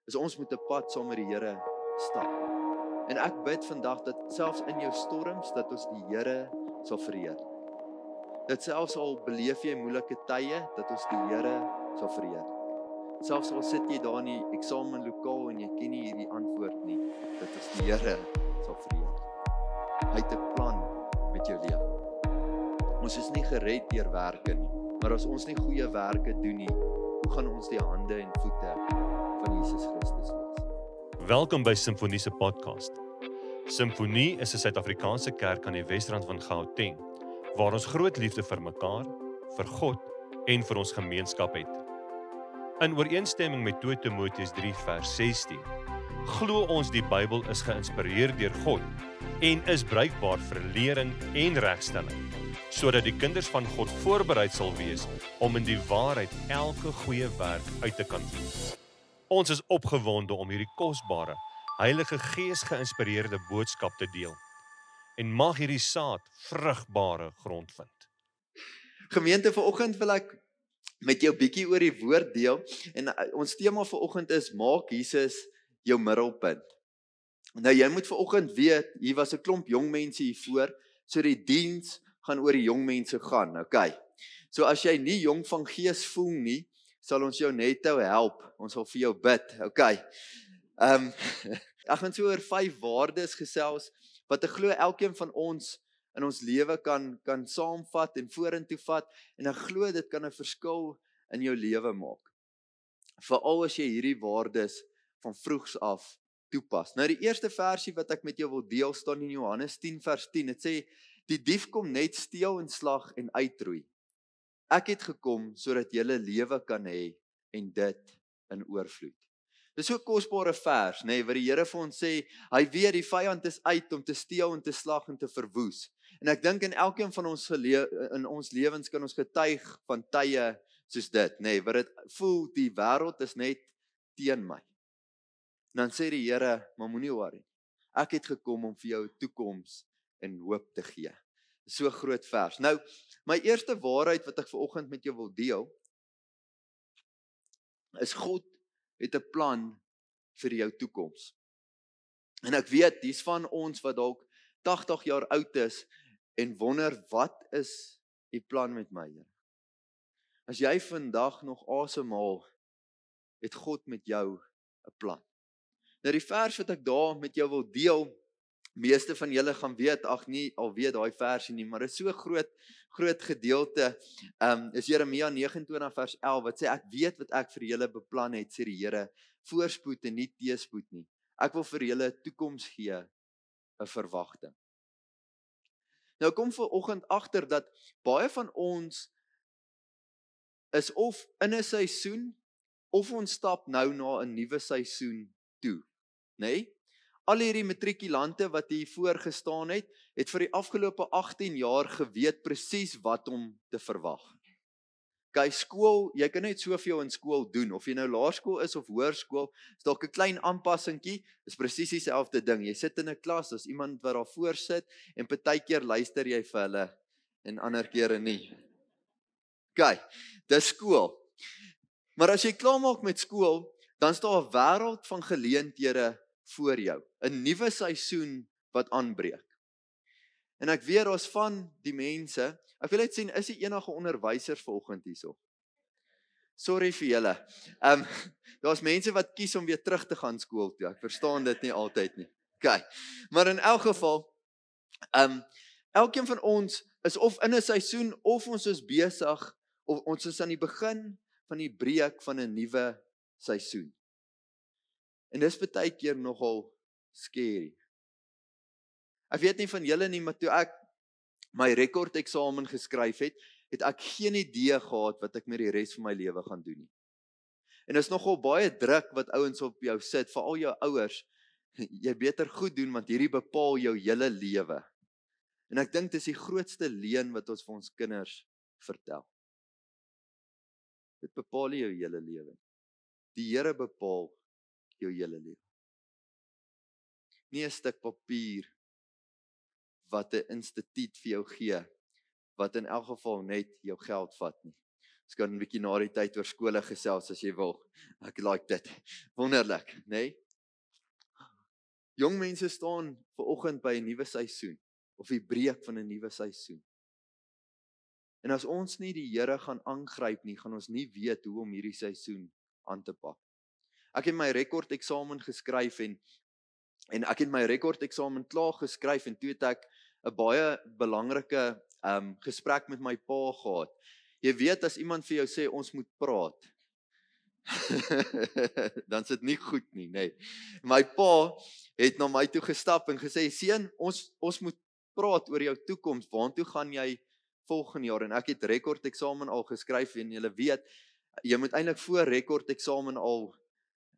is ons moet 'n pad saam met die Here stap. En ek bid vandag dat selfs in jou storms, dat ons die Here sal verheerlik. Dat selfs al beleef jy moeilike tye, dat ons die Here sal verheerlik. Selfs al sit jy daar in die eksamenlokaal en jy ken nie hierdie antwoord nie, dat ons die Here sal verheerlik. Hy het 'n plan met jou lewe. Ons is nie gered deur werke nie, maar as ons nie goeie werke doen nie, hoe gaan ons die hande en voete van Jesus Christus wees? Welkom by Simfonie se podcast. Simfonie is 'n Suid-Afrikaanse kerk aan die Wesrand van Gauteng, waar ons groot liefde vir mekaar, vir God en vir ons gemeenskap het. In ooreenstemming met 2 Timoteus 3 vers 16, glo ons die Bybel is geïnspireer deur God en is bruikbaar vir lering en regstelling, sodat die kinders van God voorbereid sal wees om in die waarheid elke goeie werk uit te kan voer. Ons is opgewonde om hierdie kosbare, Heilige Gees geïnspireerde boodskap te deel en mag hierdie saad vrugbare grond vind. Gemeente, vanoggend wil ek met jou bietjie oor die woord deel en ons tema vanoggend is maak Jesus jou middelpunt. Nou jy moet vanoggend weet, hier was 'n klomp jong mense hier voor, so die diens gaan oor die jong mense gaan, okay. So as jy nie jong van gees voel nie, sal ons jou net help, ons sal vir jou bid, okay. Ek gaan so oor 5 waardes gesels, wat ek glo elkeen van ons in ons lewe kan saamvat en vorentoe vat, en ek glo dit kan 'n verskil in jou lewe maak. Veral as jy hierdie waardes van vroegs af toepas. Nou die eerste versie wat ek met jou wil deel staan in Johannes 10 vers 10. Dit sê, die dief kom net steel en slag en uitroei. Ek het gekom sodat julle lewe kan hê en dit in oorvloed. Dis so 'n kosbare vers, nê, wat die Here vir ons sê, hy weet die vyand is uit om te steel en te slag en te verwoes. En ek dink in elkeen van ons in ons lewens kan ons getuig van tye soos dit, nê, wat dit voel die wêreld is net teen my. En dan sê die Here, maar moenie worry. Ek het gekom om vir jou 'n toekoms en hoop te gee. So 'n groot vers. Nou, my eerste waarheid wat ek vanoggend met jou wil deel, is God het 'n plan vir jou toekoms. En ek weet, dis van ons wat dalk 80 jaar oud is en wonder, wat is die plan met my, Here? As jy vandag nog asemhaal, het God met jou 'n plan. Nou die vers wat ek daar met jou wil deel, meeste van julle gaan weet, ag nie al weet daai versie nie, maar dit is so groot gedeelte, is Jeremia 29 vers 11, wat sê, ek weet wat ek vir julle beplan het, sê die Here, voorspoed en nie teëspoed nie. Ek wil vir julle 'n toekoms gee, 'n verwagting. Nou kom vanoggend agter dat baie van ons is of in 'n seisoen, of ons stap nou na 'n nuwe seisoen toe, nê? Al hierdie matrikulante wat hier voor gestaan het vir die afgelope 18 jaar geweet presies wat om te verwag. Okay, skool, jy kan net soveel in skool doen, of jy nou laerskool is of hoërskool, is dalk 'n klein aanpassingkie, is presies dieselfde ding. Jy sit in 'n klas, daar's iemand wat daar voor sit, en partykeer luister jy vir hulle, en ander kere nie. Okay, dis skool. Maar as jy klaar maak met skool, dan staan 'n wêreld van geleenthede voor jou, 'n nuwe seisoen wat aanbreek. En ek weet daar's van die mense, ek wil net sien, is die enige onderwysers vanoggend hierso? Sorry vir julle. Daar's mense wat kies om weer terug te gaan skool toe. Ek verstaan dit nie altyd nie. Okay. Maar in elk geval, elkeen van ons is of in 'n seisoen, of ons is besig, of ons is aan die begin van die breek van 'n nuwe seisoen. En dis baie keer nogal scary. Ek weet nie van julle nie, maar toe ek my rekordeksamen geskryf het, het ek geen idee gehad wat ek met die res van my lewe gaan doen nie. En is nogal baie druk wat ouens op jou sit, veral jou ouers. Jy beter goed doen, want hierdie bepaal jou hele lewe. En ek dink dis die grootste leuen wat ons vir ons kinders vertel. Dit bepaal nie jou hele lewe. Die Here bepaal jou hele lewe. Nie 'n stuk papier wat 'n instituut vir jou gee, wat in elk geval net jou geld vat nie. Ons kan 'n bietjie na die tyd oor skole gesels as jy wil. Ek like dit. Wonderlik, né? Nee? Jong mense staan vanoggend by 'n nuwe seisoen of die breek van 'n nuwe seisoen. En as ons nie die Here gaan aangryp nie, gaan ons nie weet hoe om hierdie seisoen aan te pak. Ek het my rekordeksamen geskryf en ek het my rekordeksamen klaar geskryf en toe het ek 'n baie belangrike gesprek met my pa gehad. Jy weet as iemand vir jou sê ons moet praat, dan is dit nie goed nie, nê. My pa het na my toe gestap en gesê, seun, ons moet praat oor jou toekoms. Waartoe gaan jy volgende jaar? En ek het rekordeksamen al geskryf en julle weet, jy moet eintlik voor rekordeksamen al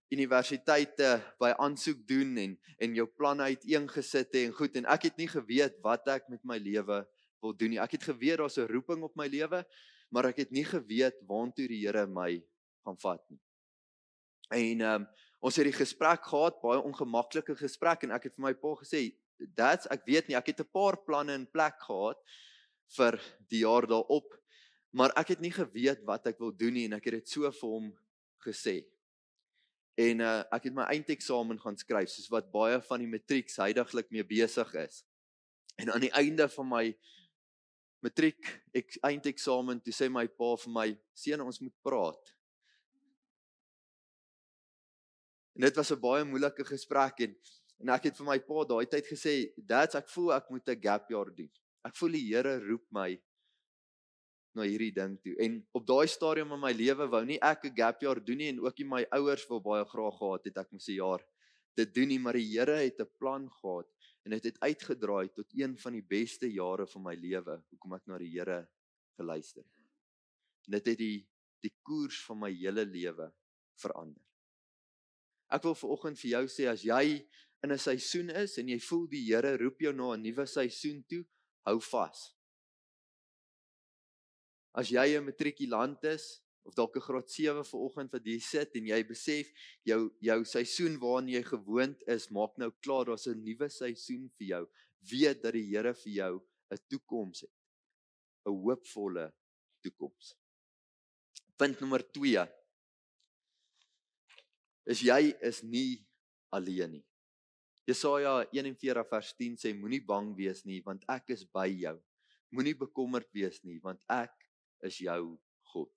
universiteite by aansoek doen en jou planne uiteengesit en goed, en ek het nie geweet wat ek met my lewe wil doen nie. Ek het geweet daar's 'n roeping op my lewe, maar ek het nie geweet waartoe die Here my gaan vat nie. En ons het die gesprek gehad, baie ongemaklike gesprek, en ek het vir my pa gesê, "Dad, ek weet nie, ek het 'n paar planne in plek gehad vir die jaar daarop, maar ek het nie geweet wat ek wil doen nie," en ek het dit so vir hom gesê. En ek het my eindeksamen gaan skryf, soos wat baie van die matrieks huidiglik mee besig is. En aan die einde van my matriek eindeksamen, toe sê my pa vir my, "Seun, ons moet praat." En dit was 'n baie moeilike gesprek en ek het vir my pa daai tyd gesê, "Dad, ek voel ek moet 'n gap jaar doen. Ek voel die Here roep my na hierdie ding toe." En op daai stadium in my lewe wou nie ek 'n gap jaar doen nie en ook nie my ouers wil baie graag gehad het ek moes 'n jaar dit doen nie, maar die Here het 'n plan gehad en dit het uitgedraai tot een van die beste jare van my lewe hoekom ek na die Here geluister het. En dit het die koers van my hele lewe verander. Ek wil vanoggend vir jou sê, as jy in 'n seisoen is en jy voel die Here roep jou na 'n nuwe seisoen toe, hou vas. As jy 'n matrikulant is, of dalk 'n graad 7 vanoggend wat jy sit en jy besef, jou seisoen waarin jy gewoond is, maak nou klaar, daar's 'n nuwe seisoen vir jou. Weet dat die Here vir jou 'n toekoms het. 'n Hoopvolle toekoms. Punt nommer 2. Jy is nie alleen nie. Jesaja 41 vers 10 sê, moenie bang wees nie, want ek is by jou. Moenie bekommerd wees nie, want ek is jou God.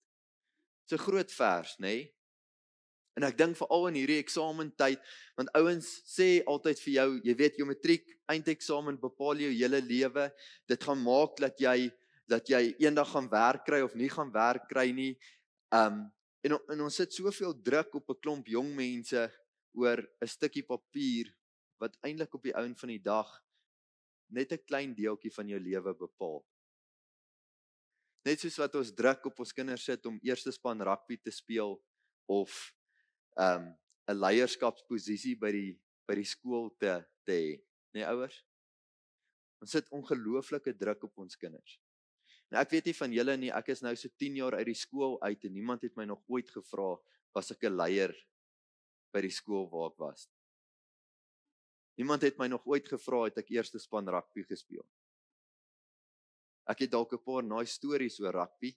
Dis 'n groot vers, nê? Nee? En ek dink veral in hierdie eksamentyd, want ouens sê altyd vir jou, jy weet jou matriek eindeksamen bepaal jou hele lewe. Dit gaan maak dat jy eendag gaan werk kry of nie gaan werk kry nie. En ons sit soveel druk op 'n klomp jong mense oor 'n stukkie papier wat eintlik op die einde van die dag net 'n klein deeltjie van jou lewe bepaal. Net soos wat ons druk op ons kinders sit om eerste span rugby te speel of 'n leierskapsposisie by die skool te hê, nee ouers. Ons sit ongelooflike druk op ons kinders. Nou ek weet nie van julle nie, ek is nou so 10 jaar uit die skool uit en niemand het my nog ooit gevra, was ek 'n leier by die skool waar ek was. Niemand het my nog ooit gevra, het ek eerste span rugby gespeel. Ek het dalk 'n paar nice stories oor rugby,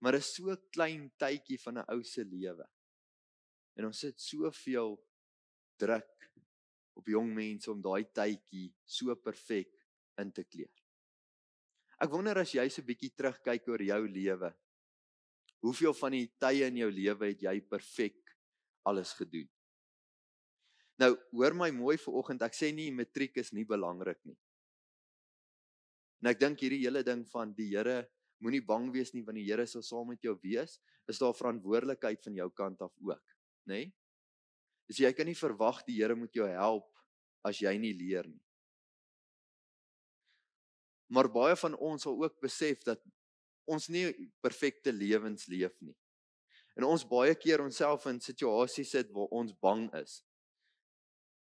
maar dit is so 'n klein tydjie van 'n ou se lewe. En ons sit soveel druk op jong mense om daai tydjie so perfek in te kleer. Ek wonder as jy so 'n bietjie terugkyk oor jou lewe, hoeveel van die tye in jou lewe het jy perfek alles gedoen? Nou, hoor my mooi vanoggend, ek sê nie matriek is nie belangrik nie. En ek dink hierdie hele ding van die Here, moenie bang wees nie want die Here sal saam met jou wees, is daar verantwoordelikheid van jou kant af ook, nê? Nee? Dus jy kan nie verwag die Here moet jou help as jy nie leer nie. Maar baie van ons sal ook besef dat ons nie perfekte lewens leef nie. En ons baie keer onsself in situasies sit waar ons bang is.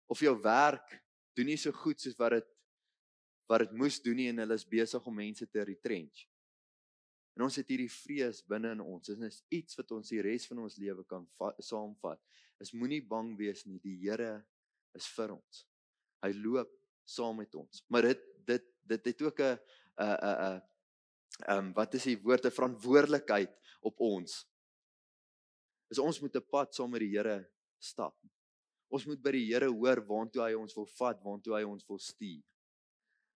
Of jou werk doen nie so goed soos wat dit moes doen nie en hulle is besig om mense te retrench. En ons het hierdie vrees binne in ons. Dit is iets wat ons die res van ons lewe kan saamvat. Is moenie bang wees nie, die Here is vir ons. Hy loop saam met ons. Maar dit het ook 'n wat is die woord, 'n verantwoordelikheid op ons. Is ons moet 'n pad saam met die Here stap. Ons moet by die Here hoor waartoe hy ons wil vat, waartoe hy ons wil stuur.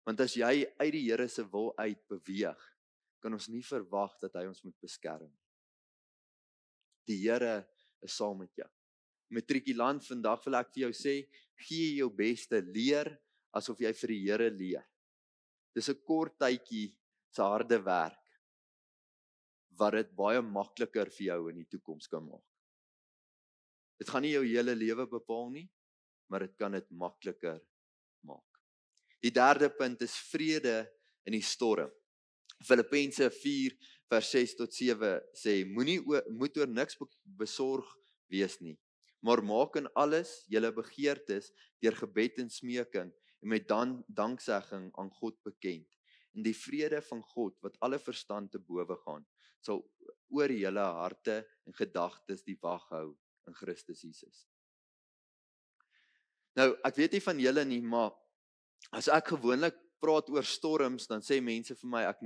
Want as jy uit die Here se wil uit beweeg, kan ons nie verwag dat hy ons moet beskerm. Die Here is saam met jou. Matrikulant, vandag wil ek vir jou sê, gee jou beste, leer asof jy vir die Here leer. Dis 'n kort tydjie se harde werk wat dit baie makliker vir jou in die toekoms kan maak. Dit gaan nie jou hele lewe bepaal nie, maar dit kan dit makliker maak. Die derde punt is vrede in die storm. Filippense 4 vers 6 tot 7 sê, moet oor niks besorg wees nie, maar maak in alles julle begeertes deur gebed en smeking en met danksegging aan God bekend. En die vrede van God wat alle verstand te bowe gaan, sal oor julle harte en gedagtes die wag hou in Christus Jesus. Nou, ek weet nie van julle nie, maar as ek gewoonlik praat oor storms, dan sê mense vir my, ek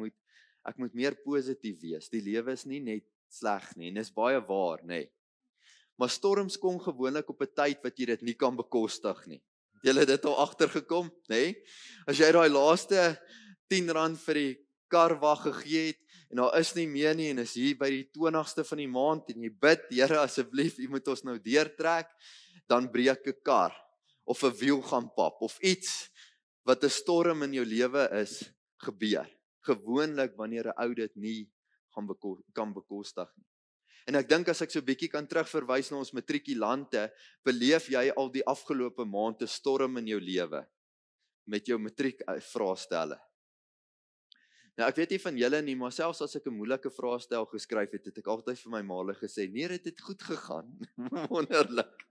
moet meer positief wees. Die lewe is nie net sleg nie, en dis baie waar, nê. Maar storms kom gewoonlik op 'n tyd wat jy dit nie kan bekostig nie. Julle het dit al agtergekom, nê? As jy daai laaste R10 vir die karwag gegee het, en daar is nie meer nie, en is hier by die 20ste van die maand, en jy bid, Here asseblief, U moet ons nou deurtrek, dan breek 'n kar, of 'n wiel gaan pap, of iets, wat 'n storm in jou lewe is, gebeur. Gewoonlik wanneer 'n ou dit nie kan bekostig nie. En ek dink as ek so 'n bietjie kan terugverwys na ons matrikulante, beleef jy al die afgelope maand 'n storm in jou lewe, met jou matriek vraestelle. Nou ek weet nie van julle nie, maar selfs as ek 'n moeilike vraestel geskryf het, het ek altyd vir my maale gesê, nee, dit het goed gegaan, wonderlik.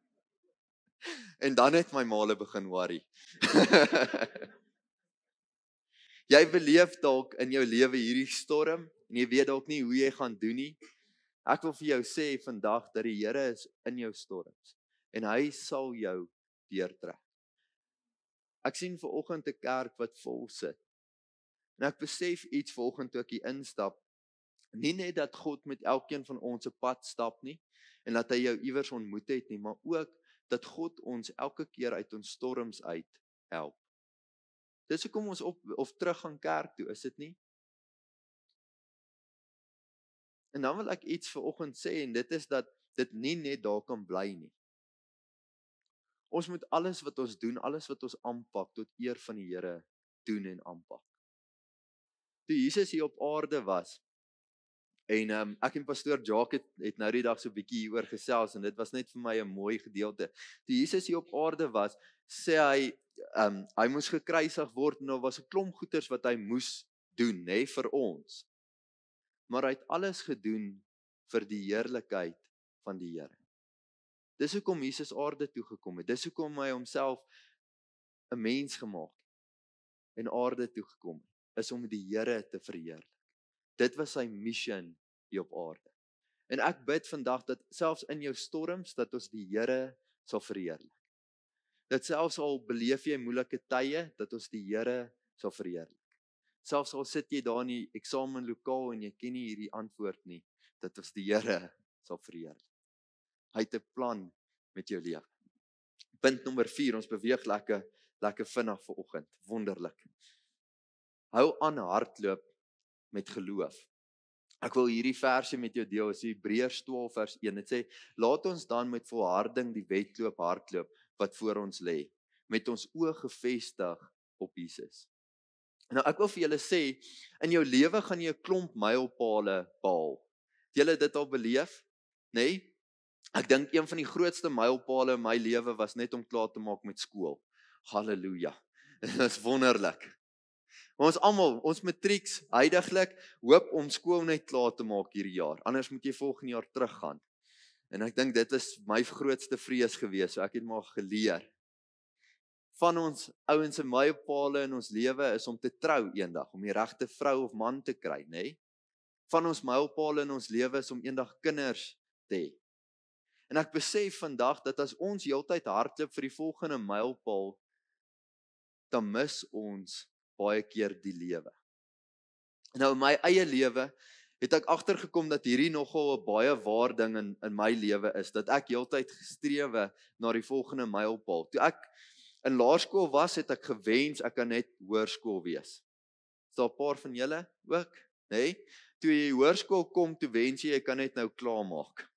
En dan het my maale begin worry. Jy beleef dalk in jou lewe hierdie storm, en jy weet dalk nie hoe jy gaan doen nie. Ek wil vir jou sê vandag, dat die Here is in jou storms, en hy sal jou deurtrek. Ek sien vanoggend 'n kerk wat vol sit, en ek besef iets vanoggend toe ek hier instap, nie net dat God met elkeen van ons 'n pad stap nie, en dat hy jou iewers ontmoet het nie, maar ook dat God ons elke keer uit ons storms uit help. Dis hoekom ons op of terug gaan kerk toe, is dit nie? En dan wil ek iets vanoggend sê, en dit is dat dit nie net daar kan bly nie. Ons moet alles wat ons doen, alles wat ons aanpak, tot eer van die Here doen en aanpak. Toe Jesus hier op aarde was, en ek en pastoor Jacques het nou die dag so 'n bietjie hieroor gesels, en dit was net vir my 'n mooi gedeelte. Toe Jesus hier op aarde was, sê hy moes gekruisig word, en daar was 'n klomp goeders wat hy moes doen, nê, vir ons. Maar hy het alles gedoen vir die heerlikheid van die Here. Dis hoekom Jesus aarde toe gekom het. Dis hoekom hy homself 'n mens gemaak het en aarde toe gekom het, is om die Here te verheerlik. Dit was sy mission hier op aarde. En ek bid vandag dat selfs in jou storms, dat ons die Here sal verheerlik. Dat selfs al beleef jy moeilike tye, dat ons die Here sal verheerlik. Selfs al sit jy daar in die eksamenlokaal en jy ken nie hierdie antwoord nie, dat ons die Here sal verheerlik. Hy het 'n plan met jou lewe. Punt nommer 4, ons beweeg lekker vinnig vanoggend. Wonderlik. Hou aan hardloop met geloof. Ek wil hierdie versie met jou deel, is Hebreërs 12 vers 1. Dit sê, laat ons dan met volharding die wedloop hardloop wat voor ons lê, met ons oë gefestig op Jesus. Nou ek wil vir julle sê, in jou lewe gaan jy 'n klomp mylpale behaal. Het julle dit al beleef? Nee? Ek dink een van die grootste mylpale in my lewe was net om klaar te maak met skool. Halleluja. Dit is wonderlik. Ons almal, ons matrieks, huidiglik, hoop om skool net klaar te maak hierdie jaar. Anders moet jy volgende jaar teruggaan. En ek dink dit is my grootste vrees gewees, so ek het maar geleer. Van ons ouens se mylpale in ons lewe is om te trou eendag, om die regte vrou of man te kry, nê? Van ons mylpale in ons lewe is om eendag kinders te hê. En ek besef vandag dat as ons heeltyd hardloop vir die volgende mylpaal, dan mis ons baie keer die lewe. Nou in my eie lewe het ek agtergekom dat hierdie nogal 'n baie waar ding in my lewe is, dat ek heeltyd gestrewe na die volgende mylpaal. Toe ek in laerskool was, het ek gewens ek kan net hoërskool wees. Is daar 'n paar van julle ook, nê? Toe jy hoërskool kom, toe wens jy kan net nou klaarmaak.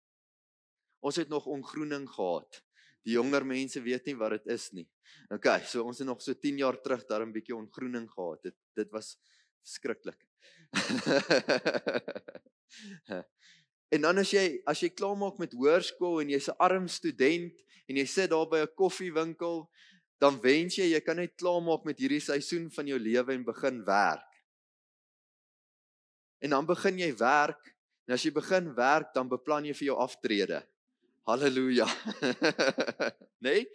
Ons het nog ongroening gehad. Die jonger mense weet nie wat dit is nie. Okay, so ons het nog so 10 jaar terug daar 'n bietjie ongroening gehad. Dit was verskriklik. En dan as jy klaarmaak met hoërskool en jy's 'n arm student en jy sit daar by 'n koffiewinkel, dan wens jy kan net klaarmaak met hierdie seisoen van jou lewe en begin werk. En dan begin jy werk, en as jy begin werk, dan beplan jy vir jou aftrede. Halleluja. Nee?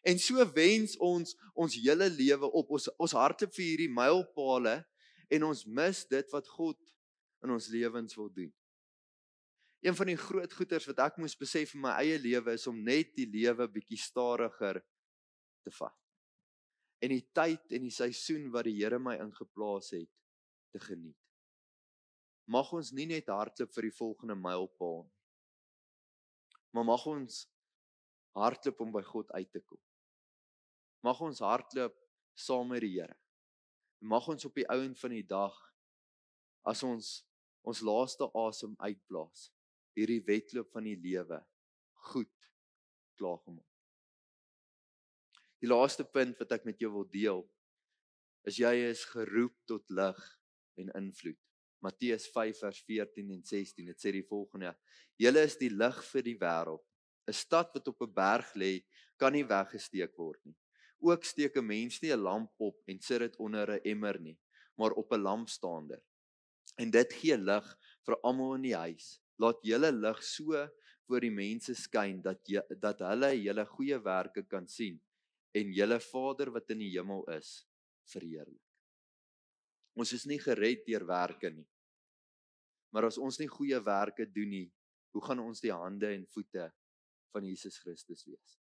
En so wens ons hele lewe op, ons hardloop vir hierdie mylpale, en ons mis dit wat God in ons lewens wil doen. Een van die groot goeters wat ek moes besef in my eie lewe is om net die lewe bietjie stadiger te vat. En die tyd en die seisoen wat die Here my ingeplaas het, te geniet. Mag ons nie net hardloop vir die volgende mylpaal nie, maar mag ons hardloop om by God uit te kom. Mag ons hardloop saam met die Here. Mag ons op die ouend van die dag, as ons laaste asem uitblaas, hierdie wedloop van die lewe goed klaargemaak. Die laaste punt wat ek met jou wil deel, is jy is geroep tot lig en invloed. Matteus 5 vers 14 en 16, dit sê die volgende: Julle is die lig vir die wêreld. 'n Stad wat op 'n berg lê, kan nie weggesteek word nie. Ook steek 'n mens nie 'n lamp op en sit dit onder 'n emmer nie, maar op 'n lampstander. En dit gee lig vir almal in die huis. Laat julle lig so voor die mense skyn, dat hulle julle goeie werke kan sien en julle Vader wat in die hemel is, verheerlik. Ons is nie gered deur werke nie. Maar as ons nie goeie werke doen nie, hoe gaan ons die hande en voete van Jesus Christus wees?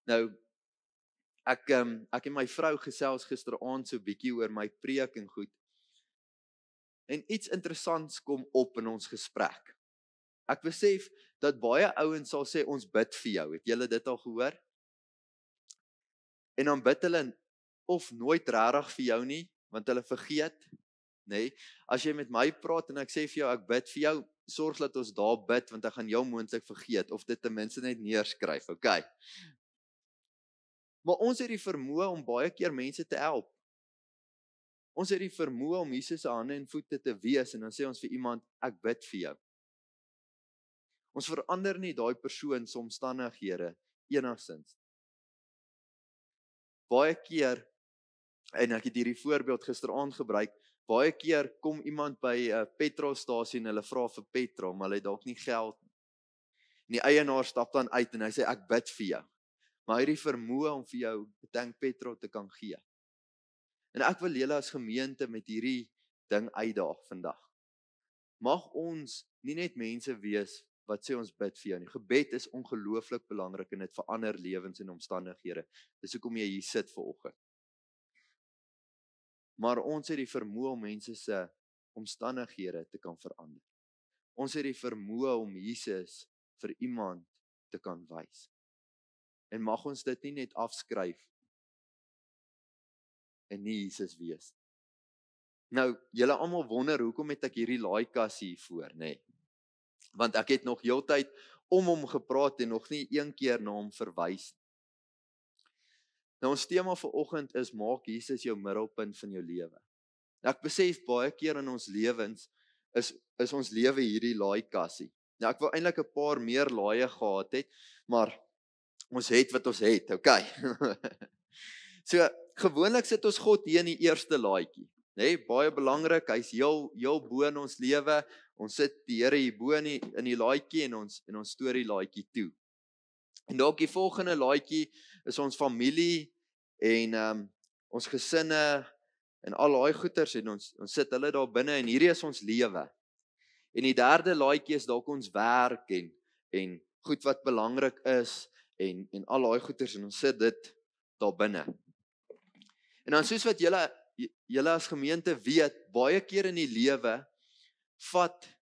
Nou, ek en my vrou gesels gisteraand so bietjie oor my preek en goed. En iets interessants kom op in ons gesprek. Ek besef dat baie ouens sal sê ons bid vir jou. Het julle dit al gehoor? En dan bid hulle of nooit regtig vir jou nie, want hulle vergeet, nê? As jy met my praat en ek sê vir jou ek bid vir jou, sorg dat ons daar bid, want ek gaan jou moontlik vergeet of dit ten minste net neerskryf, okay? Maar ons het die vermoë om baie keer mense te help. Ons het die vermoë om Jesus se hande en voete te wees, en dan sê ons vir iemand, ek bid vir jou. Ons verander nie daai persoon se omstandighede enigsins. Baie keer, en ek het hierdie voorbeeld gisteraand gebruik, baie keer kom iemand by 'n petrolstasie en hulle vra vir petrol, maar hulle het dalk nie geld nie. En die eienaar stap dan uit en hy sê, ek bid vir jou. Maar hy het die vermoë om vir jou 'n tank petrol te kan gee. En ek wil julle as gemeente met hierdie ding uitdaag vandag. Mag ons nie net mense wees wat sê ons bid vir jou nie. Gebed is ongelooflik belangrik en dit verander lewens en omstandighede. Dis hoekom jy hier sit vanoggend. Maar ons het die vermoë om mense se omstandighede te kan verander. Ons het die vermoë om Jesus vir iemand te kan wys. En mag ons dit nie net afskryf en nie Jesus wees. Nou, julle almal wonder hoekom het ek hierdie laaikas hier voor, nê? Want ek het nog heeltyd om hom gepraat en nog nie een keer na hom verwys. Nou ons tema vir oggend is maak Jesus jou middelpunt van jou lewe. Ek besef baie keer in ons lewens is ons lewe hierdie laaikassie. Nou ek wou eintlik 'n paar meer laaie gehad het, maar ons het wat ons het, okay. So gewoonlik sit ons God hier in die eerste laaitjie, nê? Baie belangrik, hy's heel bo in ons lewe. Ons sit die Here hier bo in die laaitjie en ons storie laaitjie toe. En dalk die volgende laaitjie is ons familie en ons gesinne en al daai goeters en ons sit hulle daar binne en hierdie is ons lewe. En die derde laaitjie is dalk ons werk en goed wat belangrik is en al daai goeters en ons sit dit daar binne. En dan soos wat julle as gemeente weet, baie keer in die lewe vat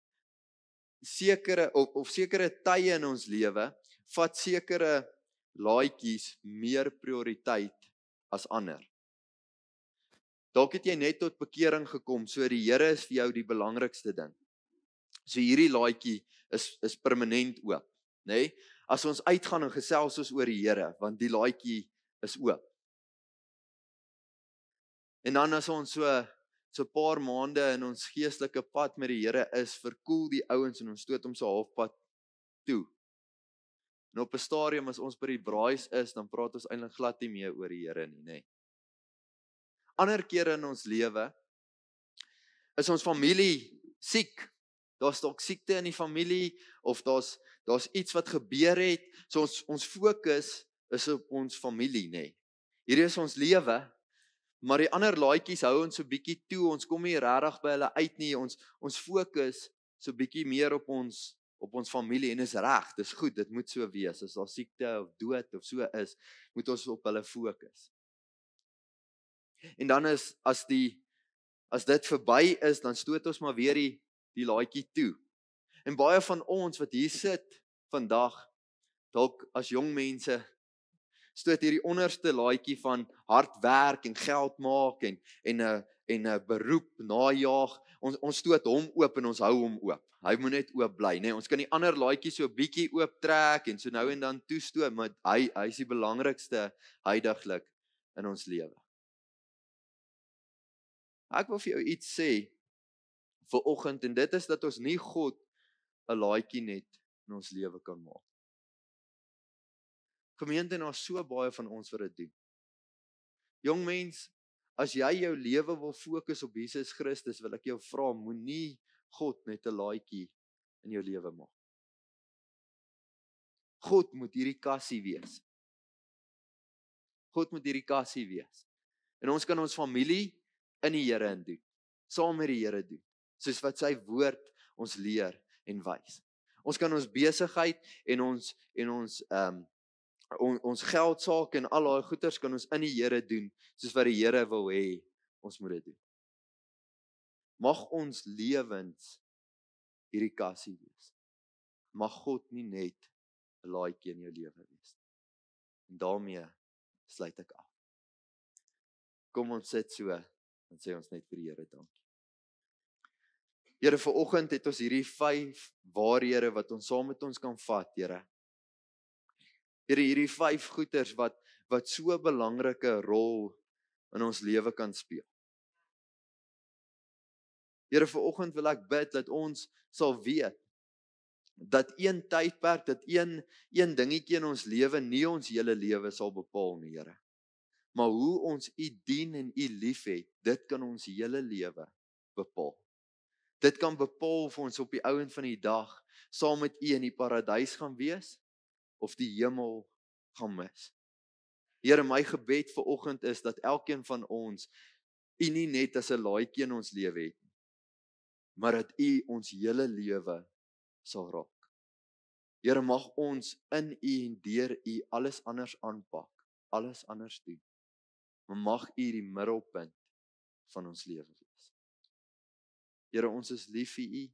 sekere of sekere tye in ons lewe vat sekere laaitjies meer prioriteit as ander. Dalk het jy net tot bekering gekom, so die Here is vir jou die belangrikste ding. So hierdie laaitjie is permanent oop, nê? As ons uitgaan en gesels ons oor die Here, want die laaitjie is oop. En dan as ons so 'n paar maande in ons geestelike pad met die Here is, verkoel die ouens en ons stoot hom so halfpad toe. En op 'n stadium as ons by die braais is, dan praat ons eintlik glad nie meer oor die Here nie, nê? Ander kere in ons lewe is ons familie siek. Daar's dalk siekte in die familie of daar's iets wat gebeur het. So ons fokus is op ons familie, nê. Hierdie is ons lewe, maar die ander laaitjies hou ons so bietjie toe. Ons kom nie regtig by hulle uit nie. Ons fokus so bietjie meer op ons familie en is reg. Dis goed, dit moet so wees. As daar siekte of dood of so is, moet ons op hulle fokus. En dan as dit verby is, dan stoot ons maar weer die laaitjie toe. En baie van ons wat hier sit vandag, dalk as jong mense, stoot hierdie onderste laaitjie van hard werk en geld maak en 'n beroep najaag. Ons stoot hom oop en ons hou hom oop. Hy moet net oop bly, nê. Ons kan die ander laaitjie so 'n bietjie oop trek en so nou en dan toestoot, maar hy is die belangrikste heidaglik in ons lewe. Ek wil vir jou iets sê vir oggend en dit is dat ons nie God 'n laaitjie net in ons lewe kan maak. Gemeente, en daar's so baie van ons wat dit doen. Jong mens, as jy jou lewe wil fokus op Jesus Christus, wil ek jou vra, moenie God net 'n laaitjie in jou lewe maak. God moet hierdie kassie wees. God moet hierdie kassie wees. En ons kan ons familie in die Here in doen, saam met die Here doen, soos wat sy woord ons leer en wys. Ons kan ons besigheid en ons geldsaak en al daai goeders kan ons in die Here doen, soos wat die Here wil hê ons moet dit doen. Mag ons lewens hierdie kassie wees. Mag God nie net 'n laaitjie in jou lewe wees. En daarmee sluit ek af. Kom ons sit so, dan sê ons net vir die Here dankie. Here, vanoggend het ons hierdie 5 waarhede wat ons saam met ons kan vat, Here. Here, hierdie 5 goeters wat so 'n belangrike rol in ons lewe kan speel. Here, vanoggend wil ek bid dat ons sal weet dat een tydperk, dat een dingetjie in ons lewe nie ons hele lewe sal bepaal nie, Here. Maar hoe ons U dien en U liefhet, dit kan ons hele lewe bepaal. Dit kan bepaal of ons op die einde van die dag saam met U in die paradys gaan wees of die hemel gaan mis. Here, my gebed vir oggend is dat elkeen van ons U nie net as 'n laaitjie in ons lewe het, maar dat U ons hele lewe sal raak. Here, mag ons in U en deur U alles anders aanpak, alles anders doen. Maar mag U die middelpunt van ons lewe wees. Here, ons is lief vir U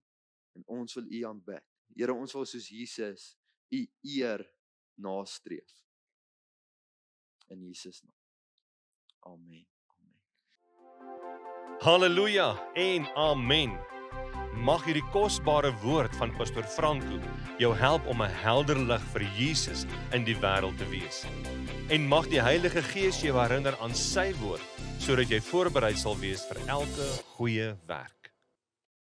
en ons wil U aanbid. Here, ons wil soos Jesus U eer nastreef. In Jesus naam. Amen. Halleluja en amen. Mag hierdie kosbare woord van Pastor Franco jou help om 'n helder lig vir Jesus in die wêreld te wees. En mag die Heilige Gees jou herinner aan sy woord, sodat jy voorberei sal wees vir elke goeie werk.